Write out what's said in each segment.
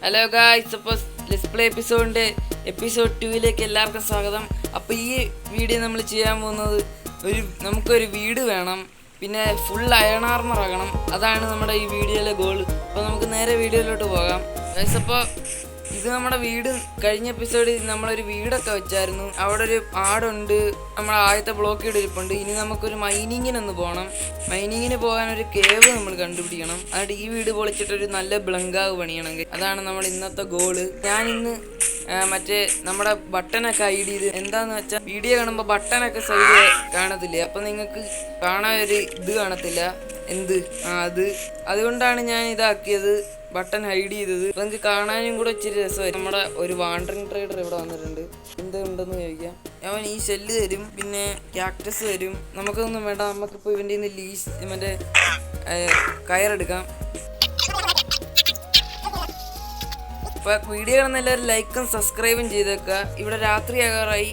Hello guys, അപ്പോൾ display episode 2 എല്ലാവർക്കും സ്വാഗതം. അപ്പോൾ ഈ വീഡിയോ നമ്മൾ ചെയ്യാൻ പോകുന്നത് നമുക്കൊരു വീട് വേണം, പിന്നെ ഫുൾ അയൺ ആർമർ ആകണം. അതാണ് നമ്മുടെ ഈ വീഡിയോയിലെ ഗോൾ. അപ്പോൾ നമുക്ക് നേരെ വീഡിയോയിലോട്ട് പോകാം ഗായ്സ്. അപ്പോൾ ഇത് നമ്മുടെ വീട് കഴിഞ്ഞ എപ്പിസോഡിൽ നമ്മളൊരു വീടൊക്കെ വെച്ചായിരുന്നു. അവിടെ ഒരു ആടുണ്ട്, നമ്മുടെ ആദ്യത്തെ ബ്ലോക്ക് ഇരിപ്പുണ്ട്. ഇനി നമുക്കൊരു മൈനിങ്ങിനൊന്ന് പോകണം. മൈനിങ്ങിന് പോകാൻ ഒരു കേവ് നമ്മൾ കണ്ടുപിടിക്കണം. അതുകൊണ്ട് ഈ വീട് പൊളിച്ചിട്ടൊരു നല്ല ബ്ലങ്കാവ് പണിയണമെങ്കിൽ അതാണ് നമ്മുടെ ഇന്നത്തെ ഗോള്. ഞാൻ ഇന്ന് മറ്റേ നമ്മുടെ ബട്ടനൊക്കെ ഐഡ് ചെയ്ത് എന്താന്ന് വെച്ചാൽ, വീഡിയോ കാണുമ്പോൾ ബട്ടനൊക്കെ സൈഡ് കാണത്തില്ലേ, അപ്പം നിങ്ങൾക്ക് കാണാൻ ഒരു ഇത് കാണത്തില്ല. അതുകൊണ്ടാണ് ഞാൻ ഇതാക്കിയത്, ബട്ടൺ ഹൈഡ് ചെയ്തത്. അപ്പം നിങ്ങൾക്ക് കാണാനും കൂടെ ഇച്ചിരി രസമായിരിക്കും. നമ്മുടെ ഒരു വാണ്ടറിങ് ട്രേഡർ ഇവിടെ വന്നിട്ടുണ്ട്. എന്തുണ്ടെന്ന് ചോദിക്കാം. അവൻ ഈ ഷെല്ല് തരും, പിന്നെ ക്യാക്ടസ് തരും. നമുക്കൊന്നും വേണ്ട, നമുക്കിപ്പോൾ ഇവൻ്റെ നിന്ന് മറ്റേ കയറെടുക്കാം. അപ്പോൾ വീഡിയോ കാണുന്ന എല്ലാവരും ലൈക്കും സബ്സ്ക്രൈബും ചെയ്തേക്കുക. ഇവിടെ രാത്രിയാകാറായി.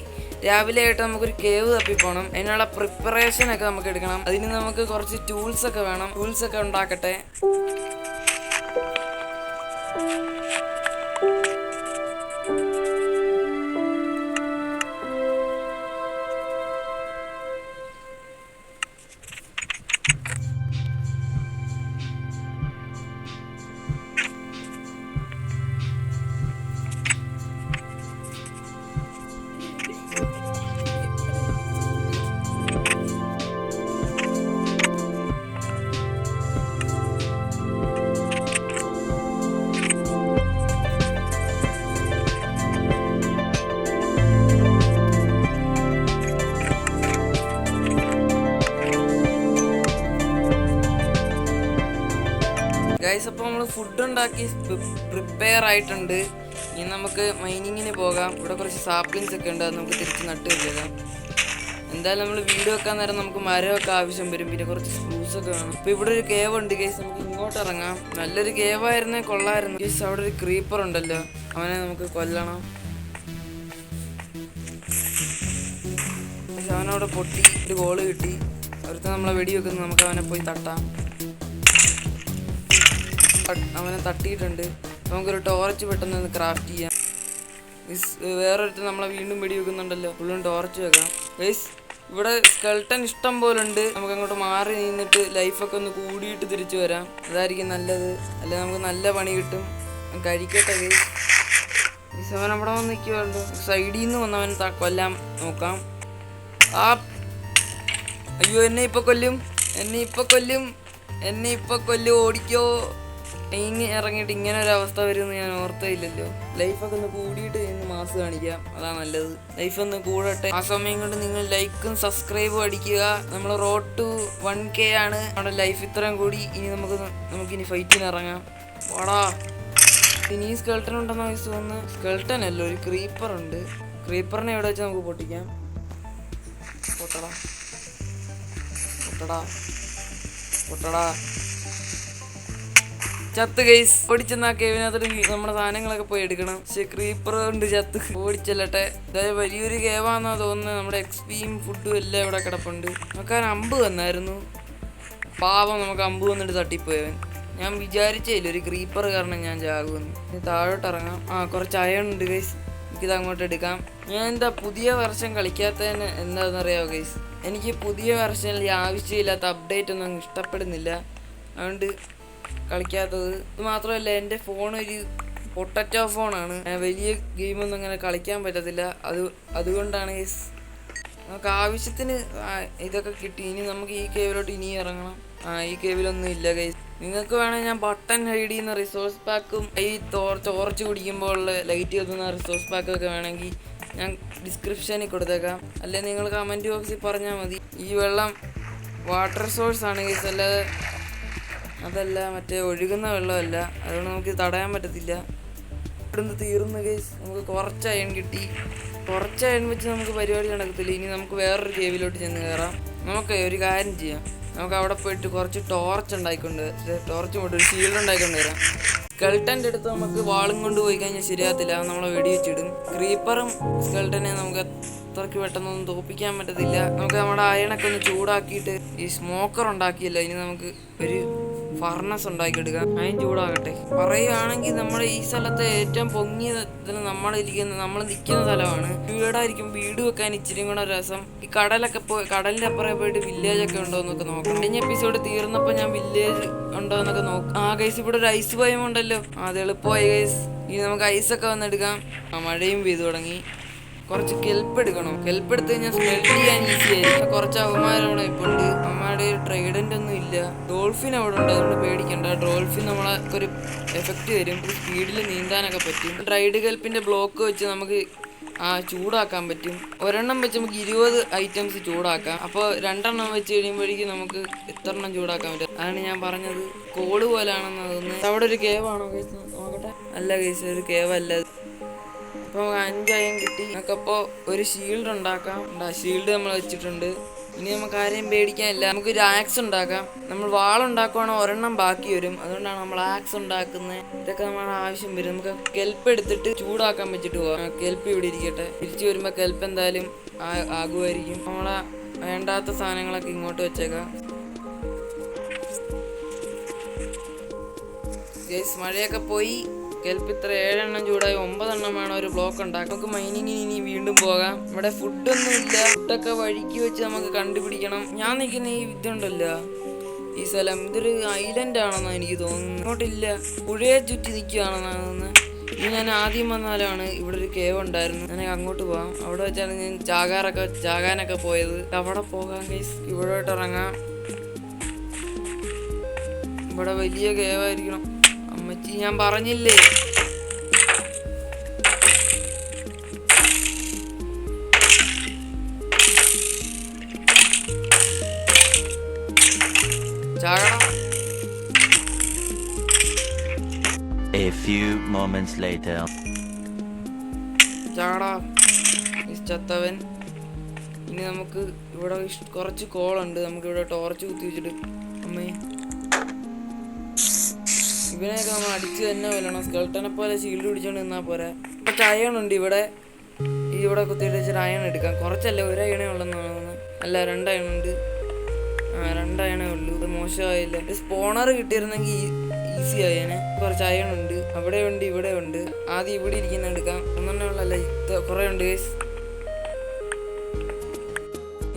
രാവിലെ ആയിട്ട് നമുക്കൊരു കേവ് തപ്പിപ്പോണം. അതിനുള്ള പ്രിപ്പറേഷനൊക്കെ നമുക്ക് എടുക്കണം. അതിന് നമുക്ക് കുറച്ച് ടൂൾസൊക്കെ വേണം. ടൂൾസൊക്കെ ഉണ്ടാക്കട്ടെ. ഗൈസ്, അപ്പോൾ നമ്മൾ ഫുഡ് ഉണ്ടാക്കി പ്രിപ്പയർ ആയിട്ടുണ്ട്. ഇനി നമുക്ക് മൈനിങ്ങിന് പോകാം. ഇവിടെ കുറച്ച് സാപ്ലിങ്സ് ഒക്കെ ഉണ്ട്, അത് നമുക്ക് തിരിച്ച് നട്ട് വെച്ചേക്കാം. എന്തായാലും നമ്മൾ വീട് വെക്കാൻ നേരം നമുക്ക് മരമൊക്കെ ആവശ്യം വരും, പിന്നെ കുറച്ച് സ്പ്രൂസ് ഒക്കെ വേണം. അപ്പോൾ ഇവിടെ ഒരു കേവ് ഉണ്ട് ഗൈസ്, നമുക്ക് ഇങ്ങോട്ട് ഇറങ്ങാം. നല്ലൊരു കേവായിരുന്നേ കൊള്ളായിരുന്നു ഗൈസ്. അവിടെ ഒരു ക്രീപ്പർ ഉണ്ടല്ലോ, അവനെ നമുക്ക് കൊല്ലണം. അവനവിടെ പൊട്ടി ഒരു ഗോള് കിട്ടി. ഒരുത്ത നമ്മളെ വെടി വെക്കുന്നു, നമുക്ക് അവനെ പോയി തട്ടാം. അവനെ തട്ടിയിട്ടുണ്ട്. നമുക്കൊരു ടോർച്ച് പെട്ടെന്ന് ക്രാഫ്റ്റ് ചെയ്യാം. വേറൊരുത്തർ നമ്മളെ വീണ്ടും വെടി വെക്കുന്നുണ്ടല്ലോ, ഫുള്ളും ടോർച്ച് വെക്കാം. ഗൈസ്, ഇവിടെ സ്കെൽട്ടൻ ഇഷ്ടം പോലെ ഉണ്ട്. നമുക്ക് അങ്ങോട്ട് മാറി നിന്നിട്ട് ലൈഫൊക്കെ ഒന്ന് കൂടിയിട്ട് തിരിച്ചു വരാം. അതായിരിക്കും നല്ലത്, അല്ലെ നമുക്ക് നല്ല പണി കിട്ടും. കഴിക്കട്ടെ ഗൈസ്. അവൻ അവിടെ വന്ന് നിൽക്കുമല്ലോ. സൈഡിൽ നിന്ന് വന്നവൻ കൊല്ലാൻ നോക്കാം. അയ്യോ, എന്നെ ഇപ്പൊ കൊല്ലും. ഓടിക്കോ. ഇറങ്ങിയിട്ട് ഇങ്ങനെ ഒരു അവസ്ഥ വരുമെന്ന് ഞാൻ ഓർത്തയില്ലല്ലോ. ലൈഫൊക്കെ ഒന്ന് കൂടിയിട്ട് ഇന്ന് മാസ് കാണിക്കാം, അതാ നല്ലത്. ലൈഫ് ഒന്ന് കൂടട്ടെ. ആ സമയം കൊണ്ട് നിങ്ങൾ ലൈക്കും സബ്സ്ക്രൈബും അടിക്കുക. നമ്മൾ റോഡ് ടു 1K ആണ്. നമ്മുടെ ലൈഫ് ഇത്രയും കൂടി. ഇനി നമുക്കിനി ഫൈറ്റിന് ഇറങ്ങാം. വാടാ. ഇനി സ്കെൽട്ടൻ ഉണ്ടെന്ന് വയസ്സ് തോന്നുന്നു. സ്കെൽട്ടൻ അല്ലോ, ഒരു ക്രീപ്പർ ഉണ്ട്. ക്രീപ്പറിനെ എവിടെ വെച്ച് നമുക്ക് പൊട്ടിക്കാം. പൊട്ടടാ. ചത്ത് ഗൈസ്. ഓടിച്ചെന്നാ കേവിനകത്തോട് നമ്മുടെ സാധനങ്ങളൊക്കെ പോയി എടുക്കണം. പക്ഷെ ക്രീപ്പർ കൊണ്ട് ചത്ത് ഓടിച്ചെല്ലട്ടെ. അതായത് വലിയൊരു കേവാന്നാ തോന്നുന്നത്. നമ്മുടെ എക്സ്പിയും ഫുഡും എല്ലാം ഇവിടെ കിടപ്പുണ്ട്. നമുക്ക് അമ്പ് വന്നായിരുന്നു. പാവം, നമുക്ക് അമ്പ് വന്നിട്ട് തട്ടിപ്പോയവൻ. ഞാൻ വിചാരിച്ചേയില്ല ഒരു ക്രീപ്പർ കാരണം ഞാൻ ചാകുമെന്ന്. താഴോട്ട് ഇറങ്ങാം. കുറച്ച് അയൺ ഉണ്ട് ഗൈസ്, എനിക്കിത് അങ്ങോട്ട് എടുക്കാം. ഞാൻ പുതിയ വെർഷൻ കളിക്കാത്തതിന് എന്താണെന്നറിയാമോ ഗൈസ്, എനിക്ക് പുതിയ വെർഷനിൽ ആവശ്യമില്ലാത്ത അപ്ഡേറ്റ് ഒന്നും ഇഷ്ടപ്പെടുന്നില്ല. അതുകൊണ്ട് കളിക്കാത്തത്. ഇത് മാത്രമല്ല, എൻ്റെ ഫോൺ ഒരു പൊട്ടറ്റോ ഫോണാണ്. വലിയ ഗെയിമൊന്നും അങ്ങനെ കളിക്കാൻ പറ്റത്തില്ല. അതുകൊണ്ടാണ് ഗൈസ്. നമുക്ക് ആവശ്യത്തിന് ഇതൊക്കെ കിട്ടി. ഇനി നമുക്ക് ഈ കേവിലോട്ട് ഇനി ഇറങ്ങണം. ഈ കേവിലൊന്നും ഇല്ല ഗൈസ്. നിങ്ങൾക്ക് വേണമെങ്കിൽ ഞാൻ ബട്ടൺ ഹൈഡ് ചെയ്യുന്ന റിസോഴ്സ് പാക്കും ഈ ടോർച്ച് കുടിക്കുമ്പോൾ ഉള്ള ലൈറ്റ് കത്തുന്ന റിസോഴ്സ് പാക്കൊക്കെ വേണമെങ്കിൽ ഞാൻ ഡിസ്ക്രിപ്ഷനിൽ കൊടുത്തേക്കാം. അല്ലെങ്കിൽ നിങ്ങൾ കമൻറ്റ് ബോക്സിൽ പറഞ്ഞാൽ മതി. ഈ വെള്ളം വാട്ടർ സോഴ്സ് ആണ് ഗൈസ്, അതല്ല മറ്റേ ഒഴുകുന്ന വെള്ളമല്ല. അതുകൊണ്ട് നമുക്ക് തടയാൻ പറ്റത്തില്ല. ഇവിടുന്ന് തീർന്നു ഗൈസ്. നമുക്ക് കുറച്ച് അയൺ കിട്ടി. കുറച്ച് അയൺ വെച്ച് നമുക്ക് പരിപാടി നടക്കത്തില്ല. ഇനി നമുക്ക് വേറൊരു കേവിലോട്ട് ചെന്ന് കയറാം. നമുക്ക് ഒരു കാര്യം ചെയ്യാം, നമുക്ക് അവിടെ പോയിട്ട് കുറച്ച് ടോർച്ച് കൊണ്ട് ഒരു ഷീൽഡ് ഉണ്ടായിക്കൊണ്ട് വരാം. സ്കെൽട്ടൻ്റെ അടുത്ത് നമുക്ക് വാളും കൊണ്ട് പോയി കഴിഞ്ഞാൽ ശരിയാകത്തില്ല, നമ്മളെ വെടിവെച്ചിടും. ക്രീപ്പറും സ്കെൽട്ടനെ നമുക്ക് അത്രയ്ക്ക് പെട്ടെന്നൊന്നും തോപ്പിക്കാൻ പറ്റത്തില്ല. നമുക്ക് നമ്മുടെ അയണൊക്കെ ഒന്ന് ചൂടാക്കിയിട്ട് ഈ സ്മോക്കർ ഉണ്ടാക്കിയല്ലോ, ഇനി നമുക്ക് ഒരു ഫർണസ് ഉണ്ടാക്കിയെടുക്കാം. അതിന് ചൂടാകട്ടെ. പറയുകയാണെങ്കിൽ നമ്മുടെ ഈ സ്ഥലത്തെ ഏറ്റവും പൊങ്ങിയ നമ്മൾ നിൽക്കുന്ന സ്ഥലമാണ്. വീടായിരിക്കും, വീട് വെക്കാൻ ഇച്ചിരി കൂടെ രസം. ഈ കടലൊക്കെ കടലിന്റെ അപ്പുറം പോയിട്ട് വില്ലേജ് ഒക്കെ ഉണ്ടോ എന്നൊക്കെ നോക്കണം. കഴിഞ്ഞ എപ്പിസോഡ് തീർന്നപ്പോൾ ഞാൻ വില്ലേജ് ഉണ്ടോ എന്നൊക്കെ നോക്കാം. ഗൈസ്, ഇവിടെ ഒരു ഐസ് ഭയം ഉണ്ടല്ലോ. അത് എളുപ്പമായി ഗൈസ്. ഇനി നമുക്ക് ഐസൊക്കെ വന്നെടുക്കാം. മഴയും പെയ്തു തുടങ്ങി. കുറച്ച് കെൽപ്പ് എടുക്കണം. കെൽപ്പ് എടുത്ത് കഴിഞ്ഞാൽ സ്മെൽ ചെയ്യാൻ ഈസി ആയിരിക്കും. കുറച്ച് അവന്മാരവിടെ ഇപ്പോൾ ഉണ്ട്. അവന്മാരുടെ ട്രൈഡന്റ് ഒന്നും ഇല്ല. ഡോൾഫിൻ അവിടെ ഉണ്ട്, അതുകൊണ്ട് പേടിക്കണ്ട. ഡോൾഫിൻ നമ്മളെ ഒരു എഫക്റ്റ് തരും. സ്പീഡിൽ നീന്താനൊക്കെ പറ്റും. ഡ്രൈഡ് കെൽപ്പിന്റെ ബ്ലോക്ക് വെച്ച് നമുക്ക് ചൂടാക്കാൻ പറ്റും. ഒരെണ്ണം വെച്ച് നമുക്ക് 20 ഐറ്റംസ് ചൂടാക്കാം. അപ്പോൾ 2 എണ്ണം വെച്ച് കഴിയുമ്പോഴേക്കും നമുക്ക് എത്ര എണ്ണം ചൂടാക്കാൻ പറ്റും. അതാണ് ഞാൻ പറഞ്ഞത്. കോള് പോലാണെന്ന് തോന്നുന്നത്. അവിടെ ഒരു കേവാണോ കേസ്? നോക്കട്ടെ. അല്ല കേസ്, ഒരു കേവല്ല. അപ്പോൾ 5 അയം കിട്ടി. നമുക്കപ്പോൾ ഒരു ഷീൽഡ് ഉണ്ടാക്കാം. ഷീൽഡ് നമ്മൾ വെച്ചിട്ടുണ്ട്. ഇനി നമുക്ക് ആരെയും പേടിക്കാനില്ല. നമുക്കൊരു ആക്സ് ഉണ്ടാക്കാം. നമ്മൾ വാളുണ്ടാക്കുവാണെങ്കിൽ ഒരെണ്ണം ബാക്കി വരും. അതുകൊണ്ടാണ് നമ്മൾ ആക്സ് ഉണ്ടാക്കുന്നത്. ഇതൊക്കെ നമ്മുടെ ആവശ്യം വരും. നമുക്ക് കെൽപ്പ് എടുത്തിട്ട് ചൂടാക്കാൻ വെച്ചിട്ട് പോകാം. കെൽപ്പ് ഇവിടെ ഇരിക്കട്ടെ. തിരിച്ചു വരുമ്പോൾ കെൽപ്പ് എന്തായാലും ആകുമായിരിക്കും. നമ്മളെ വേണ്ടാത്ത സാധനങ്ങളൊക്കെ ഇങ്ങോട്ട് വെച്ചേക്കാം. ഗൈസ്, മഴയൊക്കെ പോയി. കെൽപ്പ് ഇത്ര 7 എണ്ണം ചൂടായി. 9 എണ്ണം വേണം ഒരു ബ്ലോക്ക് ഉണ്ടാക്കാം. നമുക്ക് മൈനിങ്ങിന് ഇനി വീണ്ടും പോകാം. ഇവിടെ ഫുഡൊന്നും ഇല്ല. ഫുഡൊക്കെ വഴിക്ക് വെച്ച് നമുക്ക് കണ്ടുപിടിക്കണം. ഞാൻ നിൽക്കുന്ന ഈ ഇതുണ്ടല്ലോ, ഈ സ്ഥലം ഇതൊരു ഐലൻഡ് ആണെന്നാണ് എനിക്ക് തോന്നുന്നത്. ഇങ്ങോട്ടില്ല, പുഴയെ ചുറ്റി നിൽക്കുകയാണെന്നാണ് തോന്നുന്നത്. ഇനി ഞാൻ ആദ്യം വന്നാലാണ് ഇവിടെ ഒരു കേവ് ഉണ്ടായിരുന്നു. ഞാൻ അങ്ങോട്ട് പോകാം. അവിടെ വെച്ചാണ് ഞാൻ ചാകാനൊക്കെ പോയത്. അവിടെ പോകാം ഗൈസ്. ഇവിടോട്ട് ഇറങ്ങാം. ഇവിടെ വലിയ കേവായിരിക്കണം. അമ്മച്ചി, ഞാൻ പറഞ്ഞില്ലേ. A few moments later. ചത്തവൻ. ഇനി നമുക്ക് ഇവിടെ കുറച്ച് കോളുണ്ട്. നമുക്ക് ഇവിടെ ടോർച്ച് കുത്തി വെച്ചിട്ട് അമ്മേ ഇവനെയൊക്കെ നമ്മൾ അടിച്ച് തന്നെ കൊല്ലണം. സ്കെൽട്ടനെ പോലെ ഷീൽഡ് പിടിച്ചോണ്ട് നിന്നാൽ പോരാ. കുറച്ച് അയണുണ്ട് ഇവിടെ. ഇവിടെ കുത്തിയിട്ട് വെച്ചിട്ട് അയൺ എടുക്കാം. കുറച്ചല്ല, 1 അയണേ ഉള്ളെന്നാണ് തോന്നുന്നത്. അല്ല, 2 അയണുണ്ട്. 2 അയണേ ഉള്ളൂ. ഇത് മോശമായില്ല. സ്പോണർ കിട്ടിയിരുന്നെങ്കിൽ ഈസി ആയേനെ. കുറച്ച് അയണുണ്ട്. അവിടെ ഉണ്ട്, ഇവിടെ ഉണ്ട്. ആദ്യം ഇവിടെ ഇരിക്കുന്ന എടുക്കാം. 1 എണ്ണേ ഉള്ളല്ല, ഇത് കുറേ ഉണ്ട് ഗൈസ്.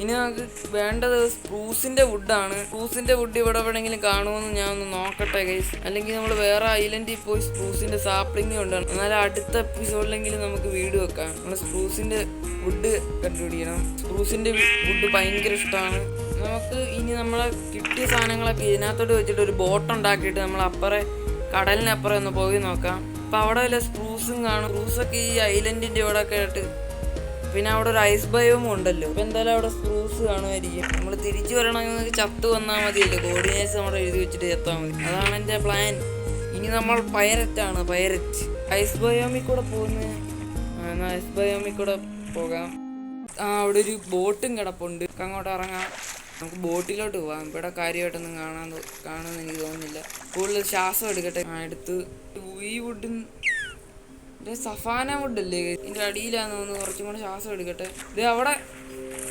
ഇനി നമുക്ക് വേണ്ടത് സ്പ്രൂസിന്റെ വുഡാണ്. സ്പ്രൂസിന്റെ വുഡ് ഇവിടെ എവിടെയെങ്കിലും കാണുമെന്ന് ഞാൻ ഒന്ന് നോക്കട്ടെ ഗൈസ്. അല്ലെങ്കിൽ നമ്മൾ വേറെ ഐലൻഡിൽ പോയി സ്പ്രൂസിന്റെ സാപ്ലിങ് കൊണ്ടാണ്. എന്നാലും അടുത്ത എപ്പിസോഡിലെങ്കിലും നമുക്ക് വീട് വെക്കാം. നമ്മൾ സ്പ്രൂസിന്റെ വുഡ് കണ്ടുപിടിക്കണം. സ്പ്രൂസിന്റെ വുഡ് ഭയങ്കര ഇഷ്ടമാണ് നമുക്ക്. ഇനി നമ്മളെ കിട്ടിയ സാധനങ്ങളൊക്കെ ഇതിനകത്തോട്ട് വെച്ചിട്ട് ഒരു ബോട്ട് ഉണ്ടാക്കിയിട്ട് നമ്മൾ കടലിനപ്പുറം ഒന്ന് പോയി നോക്കാം. അപ്പം അവിടെ വല്ല സ്പ്രൂസും കാണും. സ്പ്രൂസൊക്കെ ഈ ഐലൻഡിന്റെ ഇവിടെ ഒക്കെ ആയിട്ട്. പിന്നെ അവിടെ ഒരു ഐസ് ബയോമും ഉണ്ടല്ലോ. ഇപ്പം എന്തായാലും അവിടെ സ്പ്രൂസ് കാണുമായിരിക്കും. നമ്മൾ തിരിച്ചു വരണമെങ്കിൽ ചത്തു വന്നാൽ മതിയല്ലോ. കോർഡിനേറ്റ്സ് നമ്മൾ എഴുതി വെച്ചിട്ട് ചത്താൽ മതി. അതാണ് എൻ്റെ പ്ലാൻ. ഇനി നമ്മൾ പൈററ്റാണ്. പൈററ്റ് ഐസ് ബയോമിൽ കൂടെ പോകുന്നത്. എന്നാൽ ഐസ് ബയോമിൽ കൂടെ പോകാം. അവിടെ ഒരു ബോട്ടും കിടപ്പുണ്ട്. അങ്ങോട്ട് ഇറങ്ങാം. നമുക്ക് ബോട്ടിലോട്ട് പോകാം. ഇവിടെ കാര്യമായിട്ടൊന്നും കാണുമെന്ന് എനിക്ക് തോന്നുന്നില്ല. കൂടുതൽ ശ്വാസം എടുക്കട്ടെ. എടുത്ത് ഈ വുഡ് സഫാന വുഡല്ലേ, ഇതിൻ്റെ അടിയിലാന്ന് തോന്നുന്നു. കുറച്ചും കൂടെ ശ്വാസം എടുക്കട്ടെ. ഇത് അവിടെ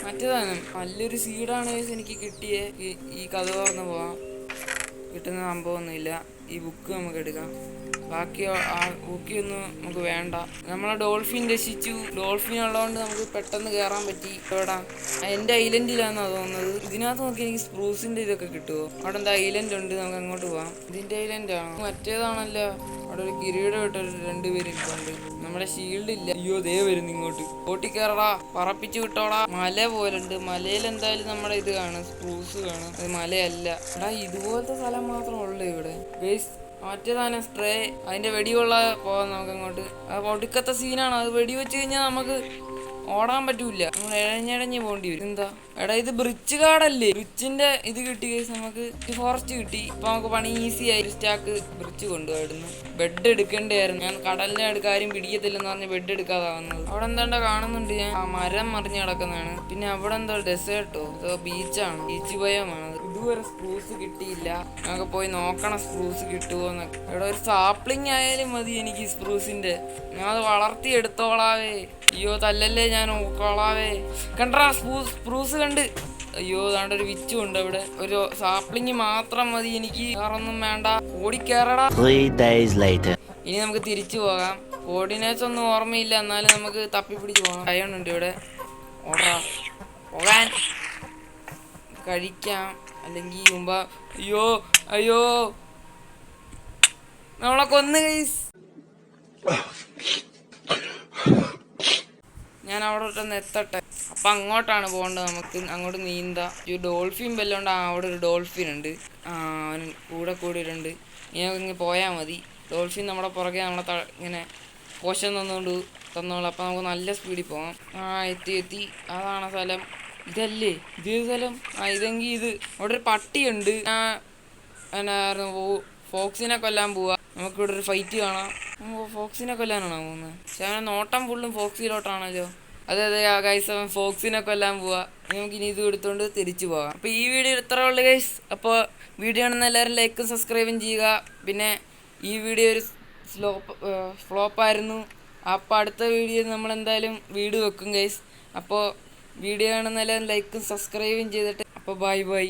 മറ്റേതാണ്. നല്ലൊരു സീഡാണ് എനിക്ക് കിട്ടിയേ. ഈ കഥ തുറന്ന് പോവാം. കിട്ടുന്ന സംഭവമൊന്നുമില്ല. ഈ ബുക്ക് നമുക്ക് എടുക്കാം. ബാക്കി ആ ബുക്കൊന്നും നമുക്ക് വേണ്ട. നമ്മളെ ഡോൾഫിൻ രക്ഷിച്ചു. ഡോൾഫിൻ ഉള്ളതുകൊണ്ട് നമുക്ക് പെട്ടെന്ന് കയറാൻ പറ്റി. എവിടാ? എൻ്റെ ഐലൻഡിലാണെന്നാണ് തോന്നുന്നത്. ഇതിനകത്ത് നോക്കി എനിക്ക് സ്പ്രൂസിൻ്റെ ഇതൊക്കെ കിട്ടുമോ? അവിടെ എന്താ ഐലൻഡ് ഉണ്ട്. നമുക്ക് അങ്ങോട്ട് പോവാം. ഇതിൻ്റെ ഐലൻഡാണോ? മറ്റേതാണല്ലോ. അവിടെ ഒരു കിരീടം ഇട്ടൊരു 2 പേര് ഇരിപ്പുണ്ട്. നമ്മുടെ ഷീൽഡ് ഇല്ല. അയ്യോ, ദേ വരുന്നു ഇങ്ങോട്ട്. ഓട്ടി കയറടാ, പറപ്പിച്ച് വിട്ടോടാ. മല പോലുണ്ട്. മലയിൽ എന്തായാലും നമ്മുടെ ഇത് കാണും, സ്പ്രൂസ് കാണും. അത് മലയല്ല. എടാ, ഇതുപോലത്തെ സ്ഥലം മാത്രമേ ഉള്ളൂ ഇവിടെ. ബേസ് മറ്റേതാണ് സ്ട്രേ. അതിന്റെ വെടികൊള്ള പോവാം നമുക്ക് അങ്ങോട്ട്. അത് ഒടുക്കത്തെ സീനാണ്. അത് വെടി വെച്ച് കഴിഞ്ഞാൽ നമുക്ക് ഓടാൻ പറ്റൂല. നമ്മൾ ഇഴഞ്ഞിഴഞ്ഞ് പോകേണ്ടി വരും. എന്താ എടാ, ഇത് ബ്രിഡ്ജ് കാടല്ലേ? ബ്രിഡ്ജിന്റെ ഇത് കിട്ടി കേസ്. നമുക്ക് ഫോറസ്റ്റ് കിട്ടി. ഇപ്പൊ നമുക്ക് പണി ഈസി ആയി. സ്റ്റാക്ക് ബ്രിഡ്ജ് കൊണ്ടുപോയിരുന്നു. ബെഡ് എടുക്കേണ്ടായിരുന്നു. ഞാൻ കടലിന്റെ കാര്യം പിടിക്കത്തില്ലെന്ന് പറഞ്ഞ് ബെഡ് എടുക്കാതെ വന്നത്. അവിടെ എന്താ കാണുന്നുണ്ട് ഞാൻ. ആ മരം മറിഞ്ഞ് കിടക്കുന്നതാണ്. പിന്നെ അവിടെ എന്താ ഡെസേർട്ടോ, അതോ ബീച്ചാണ്. ബീച്ച് ഭയമാണ്. ഇതുവരെ സ്പ്രൂസ് കിട്ടിയില്ല. നമുക്ക് പോയി നോക്കണം സ്പ്രൂസ് കിട്ടുമോ എന്നൊക്കെ. ഇവിടെ ഒരു സാപ്ലിങ് ആയാലും മതി എനിക്ക് സ്പ്രൂസിന്റെ. ഞാൻ അത് വളർത്തി എടുത്തോളാവേ. അയ്യോ, തല്ലല്ലേ, ഞാൻ നോക്കോളാവേ. കണ്ടാ സ്പ്രൂസ് കണ്ട്. അയ്യോ ദാണ്ട് ഒരു വിച്ചും ഉണ്ട് അവിടെ. ഒരു സാപ്ലിങ് മാത്രം മതി എനിക്ക്, വേറൊന്നും വേണ്ട. ഓടിക്കേറടാ. 3 days later. ഇനി നമുക്ക് തിരിച്ചു പോകാം. കോർഡിനേറ്റ്സ് ഒന്നും ഓർമ്മയില്ല, എന്നാലും നമുക്ക് തപ്പിപ്പിടിച്ച് പോകാം. അയണുണ്ട് ഇവിടെ. ഓടാ പോകാൻ. കഴിക്കാം അല്ലെങ്കിൽ മുമ്പ്. അയ്യോ അയ്യോ നമ്മളെ കൊന്ന് ഗൈസ്. ഞാൻ അവിടെ ഇട്ടൊന്ന് എത്തട്ടെ. അപ്പം അങ്ങോട്ടാണ് പോകേണ്ടത്. നമുക്ക് അങ്ങോട്ട് നീന്താം. ഒരു ഡോൾഫിൻ വല്ലതുകൊണ്ട്. അവിടെ ഒരു ഡോൾഫിൻ ഉണ്ട്. അവന് കൂടെ കൂടിയിട്ടുണ്ട്. ഇനി ഇങ്ങനെ പോയാൽ മതി. ഡോൾഫിൻ നമ്മുടെ പുറകെ നമ്മളെ ഇങ്ങനെ പോഷൻ തന്നോളൂ. അപ്പം നമുക്ക് നല്ല സ്പീഡിൽ പോകാം. എത്തി. അതാണ് സ്ഥലം. ഇതല്ലേ ഇതേത് സ്ഥലം? ഇതെങ്കിൽ ഇത്. അവിടെ ഒരു പട്ടിയുണ്ട്. ഫോക്സിനെ കൊല്ലാൻ പോവാ. നമുക്കിവിടെ ഒരു ഫൈറ്റ് കാണാം. ഫോക്സിനെ കൊല്ലാനാണോ പോകുന്നത്? പക്ഷെ അവനെ നോട്ടം ഫുള്ളും ഫോക്സിലോട്ടാണല്ലോ. അതെ ഗൈസ്, അവൻ ഫോക്സിനെ കൊല്ലാൻ പോവാ. നമുക്ക് ഇനി ഇത് എടുത്തുകൊണ്ട് തിരിച്ചു പോകാം. അപ്പോൾ ഈ വീഡിയോ ഇത്ര ഉള്ളു ഗൈസ്. അപ്പോൾ വീഡിയോ ആണെന്ന് എല്ലാവരും ലൈക്കും സബ്സ്ക്രൈബും ചെയ്യുക. പിന്നെ ഈ വീഡിയോ ഒരു ഫ്ലോപ്പായിരുന്നു. അപ്പോൾ അടുത്ത വീഡിയോ നമ്മളെന്തായാലും വീഡിയോ വെക്കും ഗൈസ്. അപ്പോൾ വീഡിയോ ആണെന്ന് എല്ലാവരും ലൈക്കും സബ്സ്ക്രൈബും ചെയ്തിട്ട്. അപ്പോൾ ബൈ.